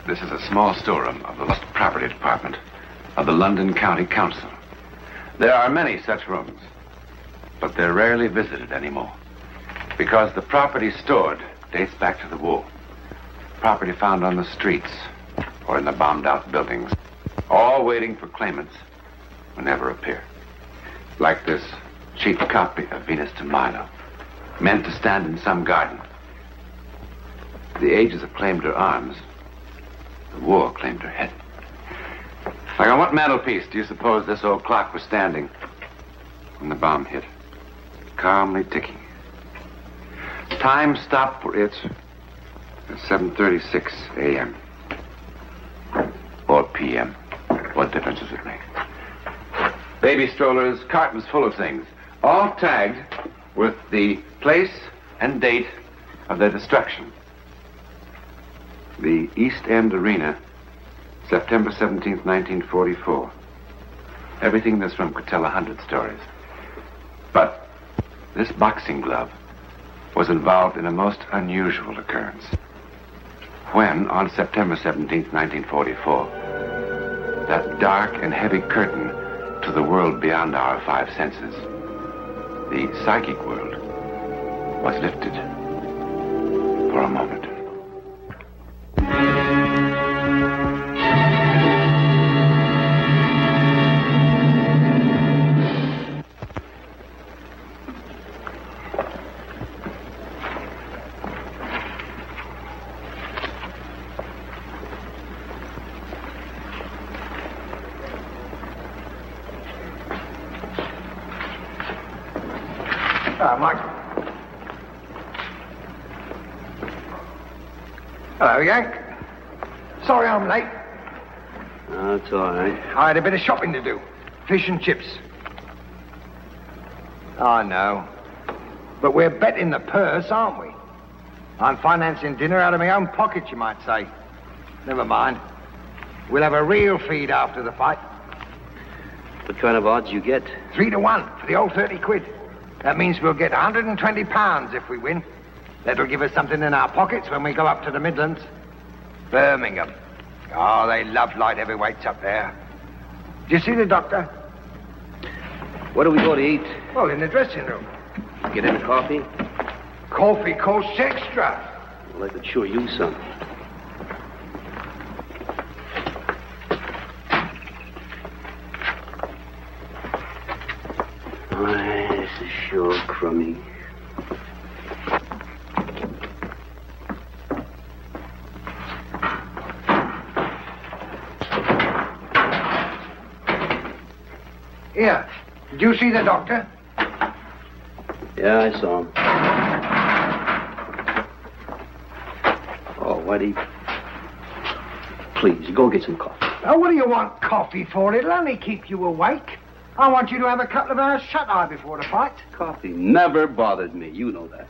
This is a small storeroom of the Lost Property Department of the London County Council. There are many such rooms, but they're rarely visited anymore because the property stored dates back to the war. Property found on the streets or in the bombed-out buildings, all waiting for claimants who never appear. Like this cheap copy of Venus de Milo, meant to stand in some garden. The ages have claimed her arms. The war claimed her head. Like on what mantelpiece do you suppose this old clock was standing when the bomb hit? Calmly ticking. Time stopped for it at 7:36 a.m. or p.m. What difference does it make? Baby strollers, cartons full of things, all tagged with the place and date of their destruction. The East End Arena, September 17th, 1944. Everything in this room could tell 100 stories. But this boxing glove was involved in a most unusual occurrence. When, on September 17th, 1944, that dark and heavy curtain to the world beyond our five senses, the psychic world, was lifted for a moment. Mike. Hello, Yank. Sorry I'm late. Oh, it's all right. I had a bit of shopping to do. Fish and chips. I know. But we're betting the purse, aren't we? I'm financing dinner out of my own pocket, you might say. Never mind. We'll have a real feed after the fight. What kind of odds you get? 3 to 1 for the old 30 quid. That means we'll get 120 pounds if we win. That'll give us something in our pockets when we go up to the Midlands. Birmingham. Oh, they love light heavyweights up there. Do you see the doctor? Where do we go to eat? Well, in the dressing room. Get any coffee? Coffee costs extra. Well, I could sure use some. This is sure crummy. Here. Did you see the doctor? Yeah, I saw him. Oh, Whitey. Please, go get some coffee. Oh, what do you want coffee for? It'll only keep you awake. I want you to have a couple of hours shut-eye before the fight. Coffee never bothered me. You know that.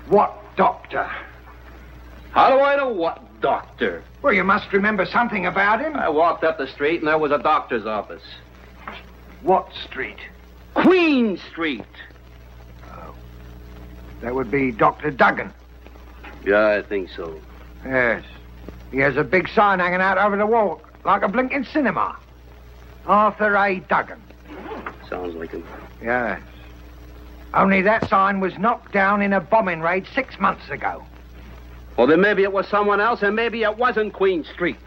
What doctor? How do I know what doctor? Well, you must remember something about him. I walked up the street and there was a doctor's office. What street? Queen Street. Oh. That would be Dr. Duggan. Yeah, I think so. Yes. He has a big sign hanging out over the wall, like a blinking cinema. Arthur A. Duggan. Sounds like him. Yes. Only that sign was knocked down in a bombing raid 6 months ago. Well, then maybe it was someone else, and maybe it wasn't Queen Street.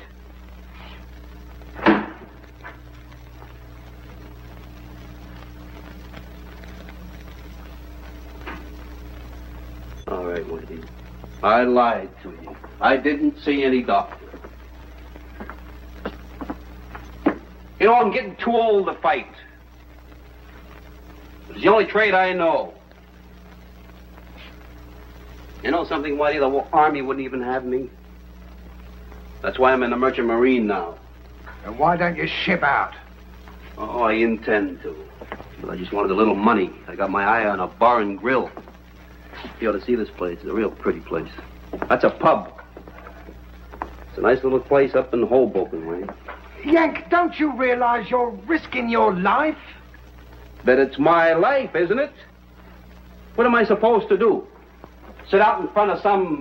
All right, Whitey. I lied to you. I didn't see any doctor. You know, I'm getting too old to fight. It's the only trade I know. You know something, Whitey? The Army wouldn't even have me. That's why I'm in the Merchant Marine now. And why don't you ship out? Oh, I intend to. But I just wanted a little money. I got my eye on a bar and grill. You ought to see this place. It's a real pretty place. That's a pub. It's a nice little place up in Hoboken way. Yank, don't you realize you're risking your life? But it's my life, isn't it? What am I supposed to do? Sit out in front of some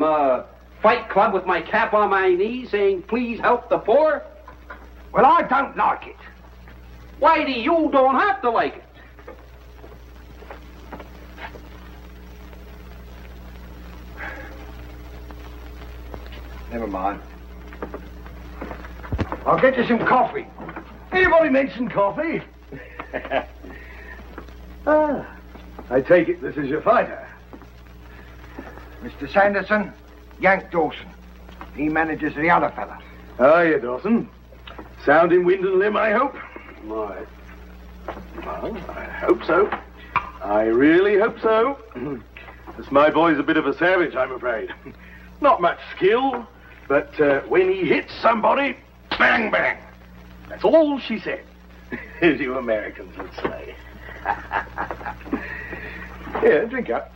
Fight Club with my cap on my knees saying, please help the poor? Well, I don't like it. Whitey, you don't have to like it. Never mind. I'll get you some coffee. Anybody mention coffee? I take it this is your fighter. Mr. Sanderson, Yank Dawson. He manages the other fella. How are you, Dawson? Sound in wind and limb, I hope? My. Well, I hope so. I really hope so. This my boy's a bit of a savage, I'm afraid. Not much skill, but when he hits somebody, bang, bang. That's all she said, as you Americans would say. Here, drink up.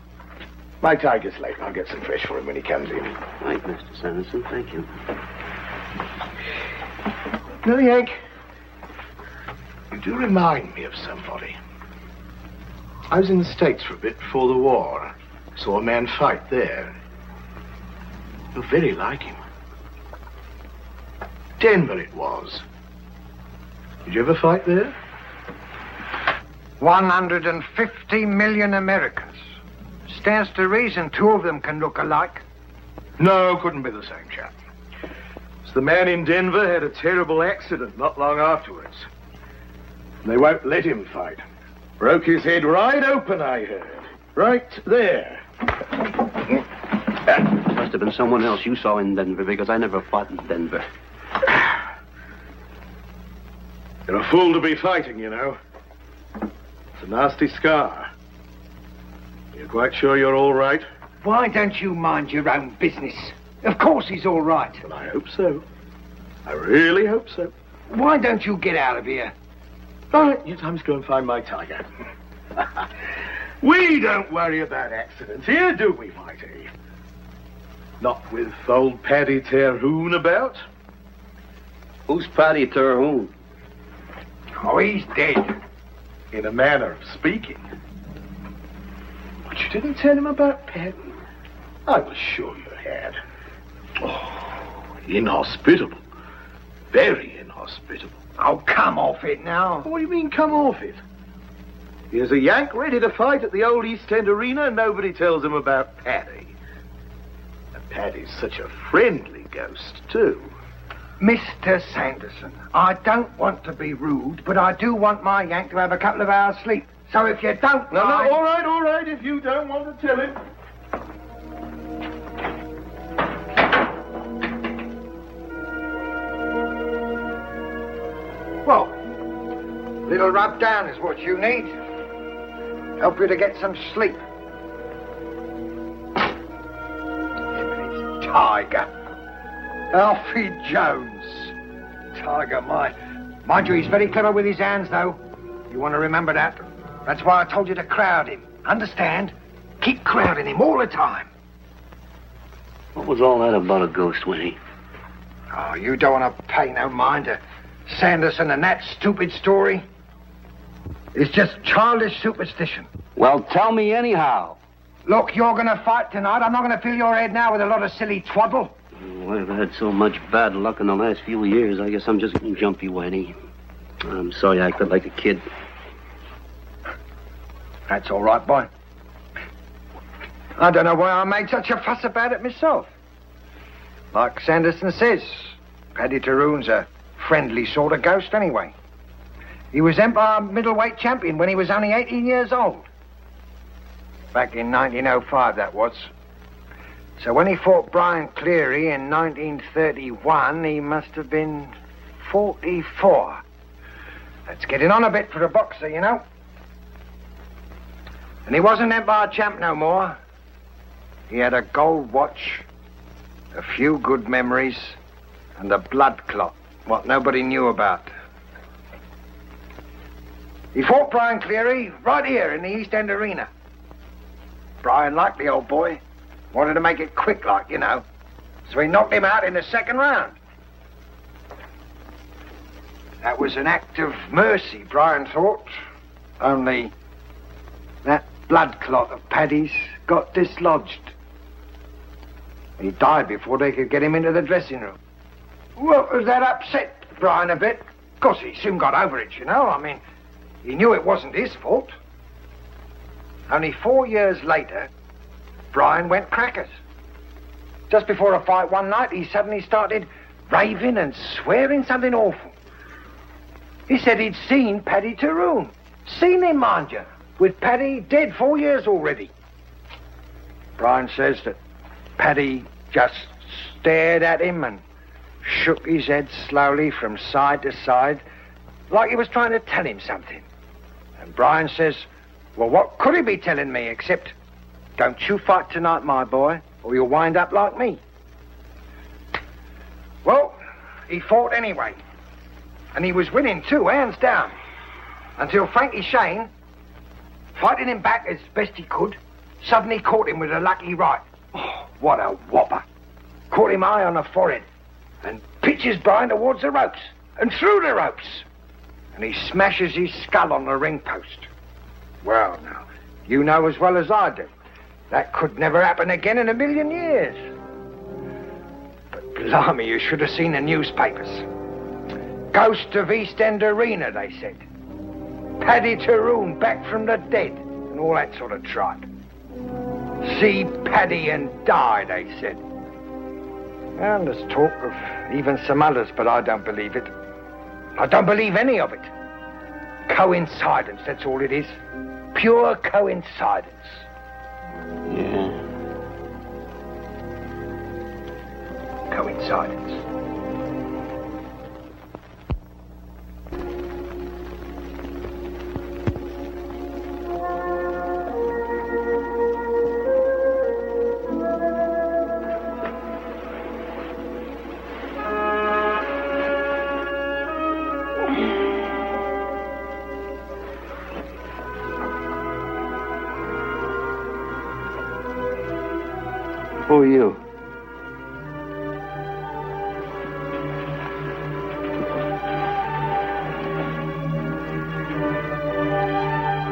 My tiger's late. I'll get some fresh for him when he comes in. Right, Mr. Sanderson, thank you. No, Yank. You do remind me of somebody. I was in the States for a bit before the war. Saw a man fight there. You're very like him. Denver it was. Did you ever fight there? 150 million Americans. Stands to reason 2 of them can look alike. No, couldn't be the same chap. It's the man in Denver had a terrible accident not long afterwards. And they won't let him fight. Broke his head right open, I heard. Right there. Must have been someone else you saw in Denver, because I never fought in Denver. You're a fool to be fighting, you know. It's a nasty scar. You're quite sure you're all right? Why don't you mind your own business? Of course he's all right. Well, I hope so. I really hope so. Why don't you get out of here? All right, you times go and find my tiger. We don't worry about accidents here, do we, Whitey? Not with old Paddy Terhune about. Who's Paddy Terhune? Oh, he's dead. In a manner of speaking. But you didn't tell him about Paddy? I was sure you had. Oh, inhospitable. Very inhospitable. Oh, come off it now. What do you mean, come off it? Here's a Yank ready to fight at the old East End Arena, and nobody tells him about Paddy. And Paddy's such a friendly ghost, too. Mr. Sanderson, I don't want to be rude, but I do want my Yank to have a couple of hours' sleep. So if you don't No, mind... all right, if you don't want to tell him. Well, little rub down is what you need. Help you to get some sleep. Tiger. Alfie Jones. Tiger, mind you, he's very clever with his hands, though. You want to remember that. That's why I told you to crowd him. Understand? Keep crowding him all the time. What was all that about a ghost, Winnie? Oh, you don't want to pay no mind to Sanderson and that stupid story. It's just childish superstition. Well, tell me anyhow. Look, you're going to fight tonight. I'm not going to fill your head now with a lot of silly twaddle. Oh, I've had so much bad luck in the last few years. I guess I'm just getting jumpy, Winnie. I'm sorry I acted like a kid. That's all right, boy. I don't know why I made such a fuss about it myself. Like Sanderson says, Paddy Terhune's a friendly sort of ghost anyway. He was Empire middleweight champion when he was only 18 years old. Back in 1905, that was. So when he fought Brian Cleary in 1931, he must have been 44. That's getting on a bit for a boxer, you know. And he wasn't Empire champ no more. He had a gold watch, a few good memories, and a blood clot, what nobody knew about. He fought Brian Cleary right here in the East End Arena. Brian liked the old boy. Wanted to make it quick like, you know. So he knocked him out in the second round. That was an act of mercy, Brian thought. Only that blood clot of Paddy's got dislodged. He died before they could get him into the dressing room. Well, that upset Brian a bit. Of course, he soon got over it, you know. I mean, he knew it wasn't his fault. Only 4 years later, Brian went crackers. Just before a fight one night, he suddenly started raving and swearing something awful. He said he'd seen Paddy Tyrone. Seen him, mind you, with Paddy dead 4 years already. Brian says that Paddy just stared at him and shook his head slowly from side to side, like he was trying to tell him something. And Brian says, well, what could he be telling me except, don't you fight tonight, my boy, or you'll wind up like me. Well, he fought anyway. And he was winning too, hands down. Until Frankie Shane, fighting him back as best he could, suddenly caught him with a lucky right. Oh, what a whopper. Caught him high on the forehead and pitches Brian towards the ropes and through the ropes. And he smashes his skull on the ring post. Well, now, you know as well as I do, that could never happen again in a million years. But blimey, you should have seen the newspapers. Ghost of East End Arena, they said. Paddy Tyrone back from the dead, and all that sort of tripe. See Paddy and die, they said. And there's talk of even some others, but I don't believe it. I don't believe any of it. Coincidence, that's all it is. Pure coincidence. Yeah. Coincidence. Who are you?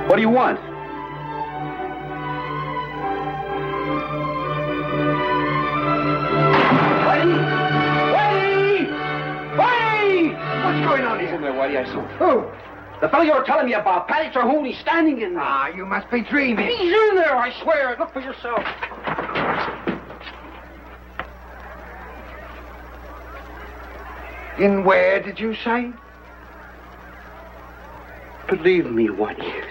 What do you want? Whitey! What's going on here? Isn't there, Whitey? I saw. Who? The fellow you were telling me about, Paddy Tyrone, he's standing in there. Ah, you must be dreaming. He's in there, I swear. Look for yourself. In where, did you say? Believe me, Whitey.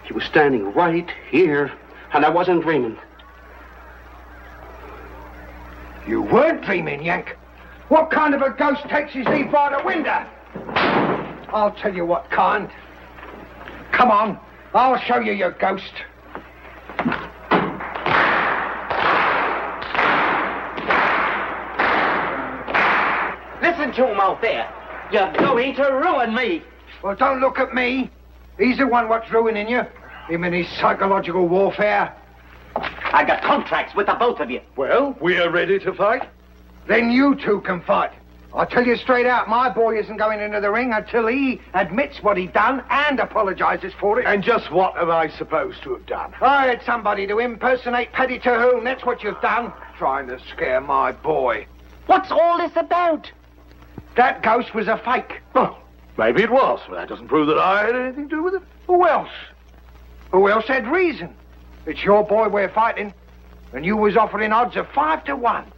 He was standing right here, and I wasn't dreaming. You weren't dreaming, Yank. What kind of a ghost takes his leave by the window? I'll tell you what kind. Come on, I'll show you your ghost. Listen to him out there. You're going to ruin me. Well, don't look at me. He's the one what's ruining you. Him and his psychological warfare. I got contracts with the both of you. Well, we are ready to fight. Then you two can fight. I'll tell you straight out, my boy isn't going into the ring until he admits what he done and apologizes for it. And just what am I supposed to have done? I had somebody to impersonate Paddy Tyrone. That's what you've done. Trying to scare my boy. What's all this about? That ghost was a fake. Well, maybe it was, but that doesn't prove that I had anything to do with it. Who else? Who else had reason? It's your boy we're fighting, and you was offering odds of 5 to 1.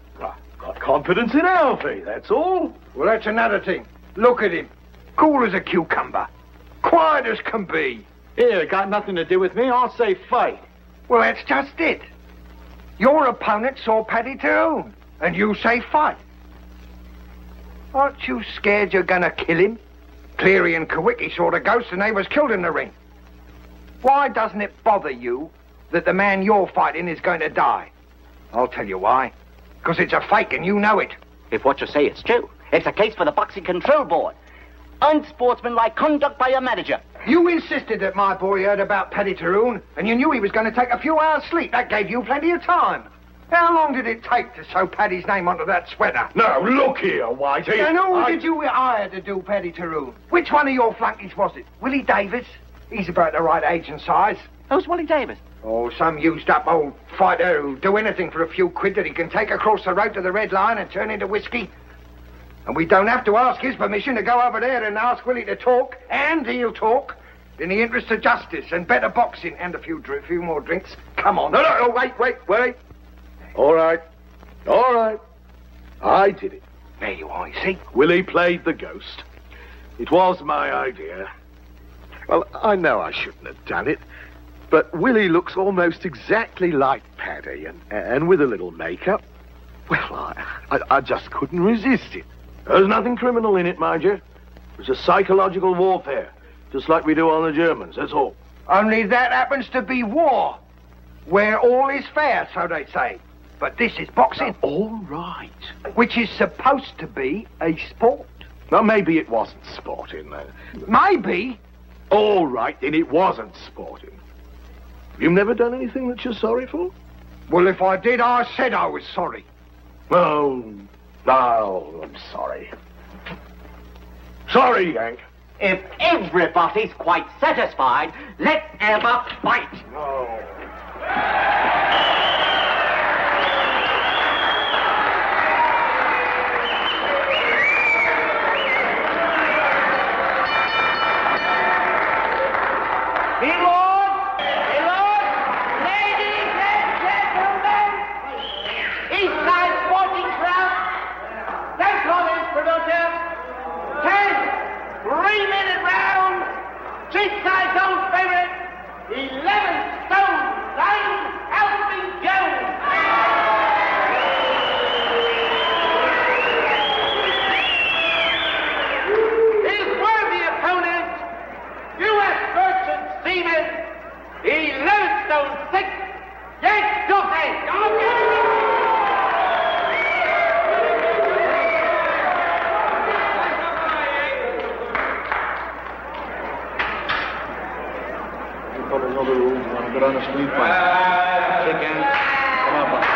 Got confidence in Alfie, that's all. Well, that's another thing. Look at him. Cool as a cucumber. Quiet as can be. Here, got nothing to do with me. I'll say fight. Well, that's just it. Your opponent saw Paddy Tyrone, and you say fight. Aren't you scared you're gonna kill him? Cleary and Kawicki saw the ghost and they was killed in the ring. Why doesn't it bother you that the man you're fighting is going to die? I'll tell you why. Because it's a fake and you know it. If what you say is true, it's a case for the Boxing Control Board. Unsportsmanlike conduct by a manager. You insisted that my boy heard about Paddy Tyrone, and you knew he was going to take a few hours' sleep. That gave you plenty of time. How long did it take to sew Paddy's name onto that sweater? Now, look here, Whitey. And who did you hire to do Paddy Tyrone? Which one of your flunkies was it? Willie Davis? He's about the right age and size. Who's Willie Davis? Oh, some used-up old fighter who'll do anything for a few quid that he can take across the road to the Red Lion and turn into whiskey. And we don't have to ask his permission to go over there and ask Willie to talk, and he'll talk, in the interest of justice and better boxing and a few more drinks. Come on. No, wait. All right. I did it. There you are, you see? Willie played the ghost. It was my idea. Well, I know I shouldn't have done it, but Willie looks almost exactly like Paddy, and with a little makeup. Well, I just couldn't resist it. There's nothing criminal in it, mind you. It was a psychological warfare, just like we do on the Germans, that's all. Only that happens to be war, where all is fair, so they say. But this is boxing. All right. Which is supposed to be a sport. Well, maybe it wasn't sporting, though. Maybe. All right, then it wasn't sporting. You've never done anything that you're sorry for? Well, if I did, I said I was sorry. Oh, I'm sorry. Sorry, Yank. If everybody's quite satisfied, let's have a fight. Oh. Ladies and gentlemen, Eastside Sporting Club, thanks for this promoter. 10 3-minute rounds, Twilight Zone favorite, 11 stone, 9 Alvin Jones. His worthy opponent, U.S. Merchant Seaman, 11 stone 6, Yank Dawson. Follows all the rules. I'm good on a street fight. Shake hands. Come on, boss.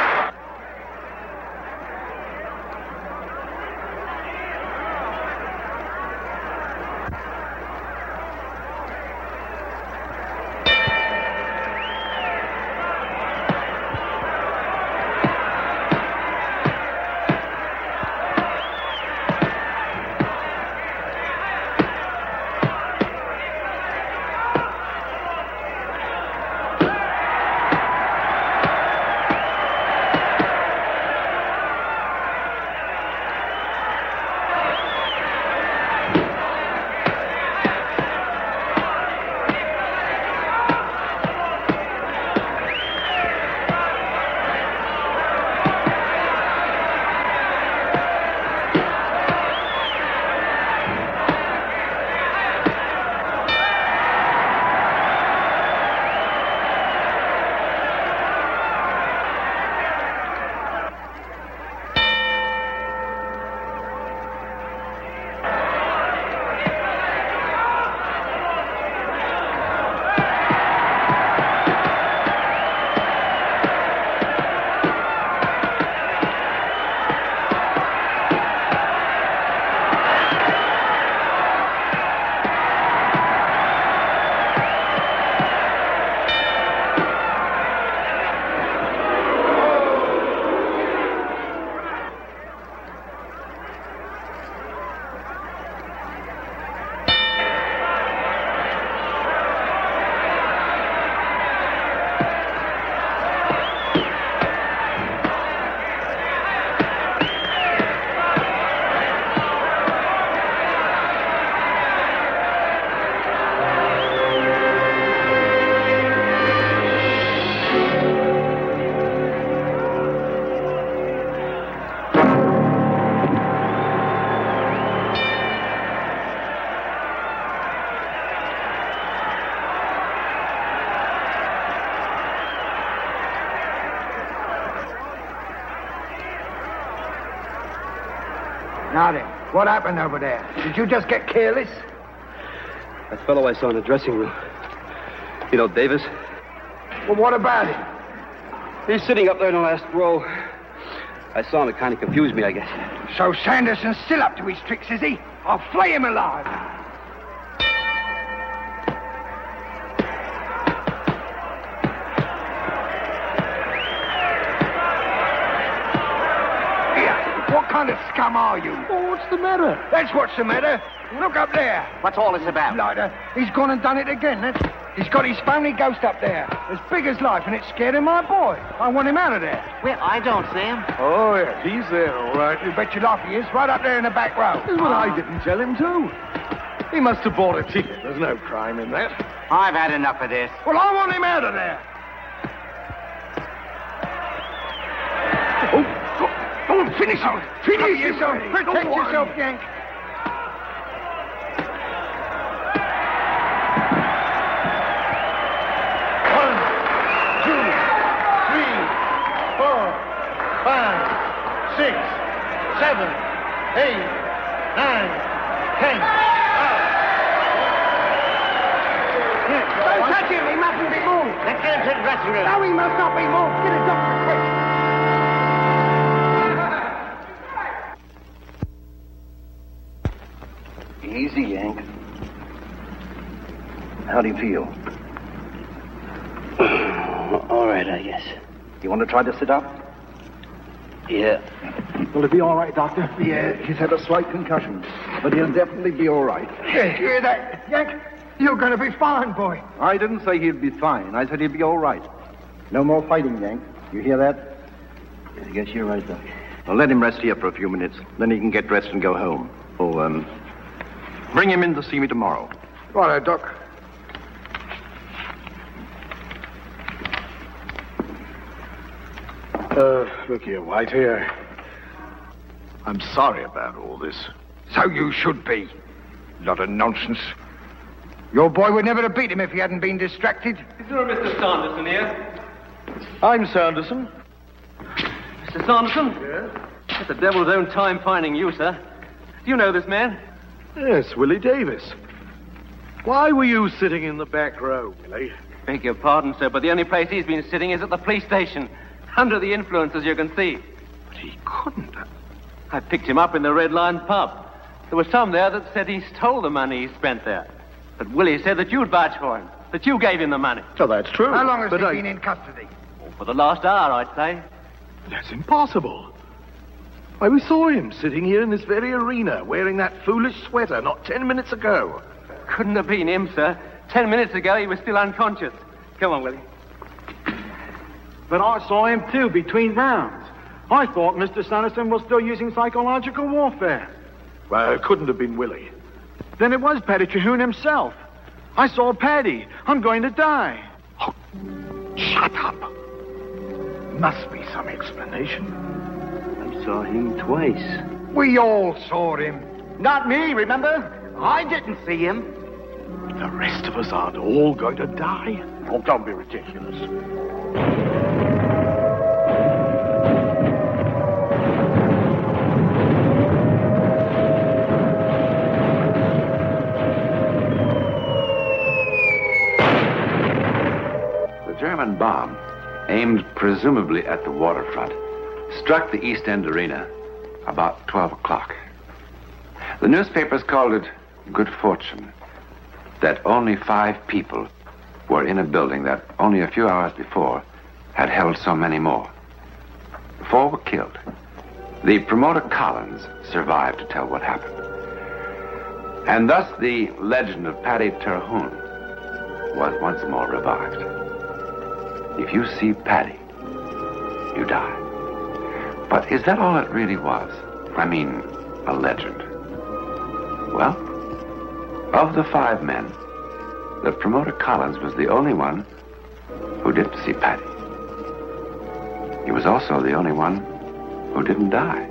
Now then, what happened over there? Did you just get careless? That fellow I saw in the dressing room. You know, Davis? Well, what about him? He's sitting up there in the last row. I saw him. It kind of confused me, I guess. So Sanderson's still up to his tricks, is he? I'll flay him alive. what kind of scum are you? Oh, what's the matter? That's what's the matter. Look up there. What's all this about? Lighter, he's gone and done it again. He's got his phony ghost up there, as big as life, and it's scaring my boy. I want him out of there. Well, I don't see him. Oh, yeah, he's there, all right. You bet your life he is, right up there in the back row. That's what I didn't tell him to. He must have bought a ticket. There's no crime in that. I've had enough of this. Well, I want him out of there. Go on, finish him. Finish yourself. Protect yourself, Yank. Seven, 8, 9, 10. Don't touch him. He mustn't be moved. Let's get him to the dressing room. No, he must not be moved. Get a doctor quick. Easy, Yank. How do you feel? All right, I guess. You want to try to sit up? Yeah. Will it be all right, Doctor? Yeah, he's had a slight concussion, but he'll definitely be all right. Yeah, you hear that, Yank? You're going to be fine, boy. I didn't say he'd be fine. I said he'd be all right. No more fighting, Yank. You hear that? I guess you're right, Doc. Well, let him rest here for a few minutes. Then he can get dressed and go home. Oh, bring him in to see me tomorrow. Righto, Doc. Look here, White, here. I'm sorry about all this. So you should be. Lot of nonsense. Your boy would never have beat him if he hadn't been distracted. Is there a Mr. Sanderson here? I'm Sanderson. Mr. Sanderson? Yes? It's the devil's own time finding you, sir. Do you know this man? Yes, Willie Davis. Why were you sitting in the back row, Willie? Beg your pardon, sir, but the only place he's been sitting is at the police station. Under the influence, as you can see. But he couldn't. I picked him up in the Red Lion pub. There was some there that said he stole the money he spent there. But Willie said that you'd vouch for him, that you gave him the money. So that's true. How long has but he been in custody? Oh, for the last hour, I'd say. That's impossible. Why, we saw him sitting here in this very arena, wearing that foolish sweater not 10 minutes ago. Couldn't have been him, sir. 10 minutes ago, he was still unconscious. Come on, Willie. But I saw him, too, between rounds. I thought Mr. Sanderson was still using psychological warfare. Well, it couldn't have been Willie. Then it was Paddy Terhune himself. I saw Paddy. I'm going to die. Oh, shut up. Must be some explanation. I saw him twice. We all saw him. Not me, remember? I didn't see him. The rest of us aren't all going to die. Oh, don't be ridiculous. The German bomb, aimed presumably at the waterfront, struck the East End Arena about 12 o'clock. The newspapers called it good fortune that only 5 people were in a building that only a few hours before had held so many more. 4 were killed. The promoter Collins survived to tell what happened. And thus the legend of Paddy Terhune was once more revived. If you see Paddy, you die. But is that all it really was? I mean, a legend. Well, of the 5 men, the promoter Collins was the only one who didn't see Paddy. He was also the only one who didn't die.